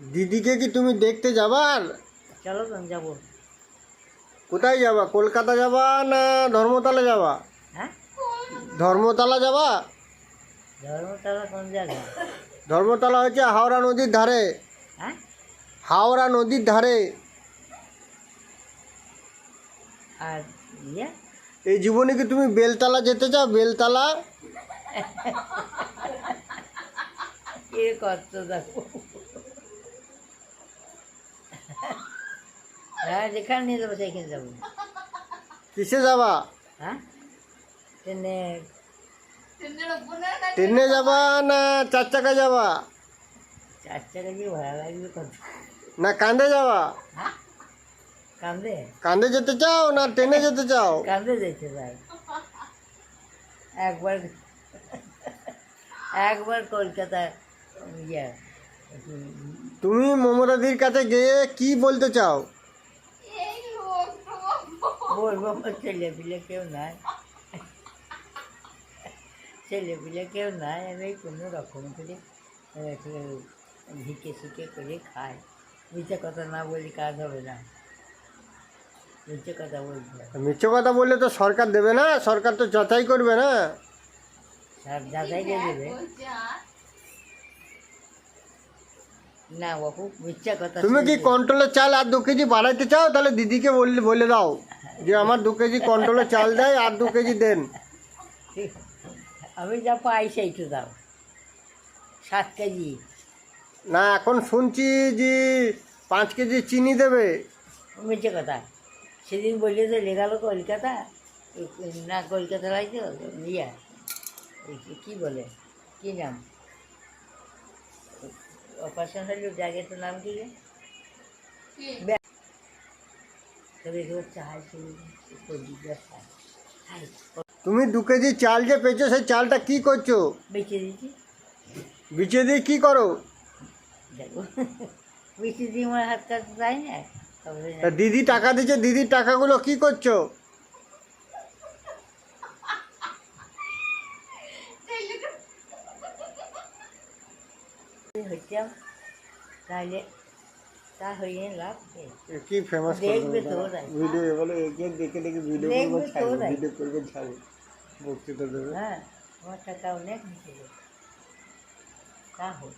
দিদিকে কি তুমি দেখতে যাবার? চলো তো যাবো। কোথায় যাবা? কলকাতা যাবা না ধর্মতলা যাবা? হ্যাঁ, ধর্মতলা যাবা? ধর্মতলা কোন জায়গা? ধর্মতলা হচ্ছে হাওড়া নদীর ধারে। হ্যাঁ, হাওড়া নদীর ধারে। আর ইয়ে এই জীবনে কি তুমি বেলতলা যেতে চাও? বেলতলা? কে কত দেখো। হ্যাঁ, যেখানে নিয়ে যাবো সেখানে যাবো। কিসে যাবা? হ্যাঁ, ট্রেনে। ট্রেনে যাবা না 4 চাকা যাবা? 4 চাকা দিয়ে ভাড়া লাগবে কত? না কান্দে যাবা? হ্যাঁ, কান্দে। কান্দে যেতে চাও না ট্রেনে যেতে চাও? কান্দে যেতে চাই। একবার একবার কলকাতায় ইয়ে তুমি মমতাদির কাছে গিয়ে কি বলতে চাও? বলবো আমার ছেলেপিলে কেউ নাই, ছেলেপিলে কেউ নাই, আমি কোনো রকম করে ভিকে শিখে করে খাই। মিথ্যে কথা না বলি কাজ হবে না, মিথ্যে কথা বলতে হবে। মিথ্যে কথা বললে তো সরকার দেবে না, সরকার তো যাচাই করবে না। সব যাচাই দিয়ে দেবে না বাবু, মিথ্যে কথা। তুমি কি কন্ট্রোলের চাল আর 2 কেজি বাড়াইতে চাও? তাহলে দিদিকে বলে দাও যে আমার 2 কেজি কন্ট্রোলের চাল দেয়, আর 2 কেজি দেন। আমি যা পাই সেইটু দাও, 7 কেজি। না এখন শুনছি যে 5 কেজি চিনি দেবে। মিথ্যে কথা। সেদিন বললে তো লেগালো কলকাতা, না কলকাতা লাগছে ইয়া কী বলে, কী নাম, অপারেশন হলে জায়গাটার নাম কি রে? তবে এগুলো চাল তুমি 2 কেজি চাল যে পেয়েছো সেই চালটা কি করছো? বেঁচে দিয়েছি। বিচে দিয়ে কি করো? দেখো, বেঁচে দিয়ে আমার হাত কাটতে চাই না। তবে তা দিদি টাকা দিচ্ছে, দিদির টাকাগুলো কি করছো? হচ্ছে তাহলে তা হয়ে লাভ নেই। কি ফেমাস দেখবে তো ওরাই। ভিডিও বলে একে দেখে দেখে ভিডিও দেখবে করবো, তো ছাড়বো, ওরাই। ভিডিও করবে, ছাড়বো, বক্তৃতা দেবে। হ্যাঁ, আমার টাকা অনেক নিচে তা হোক।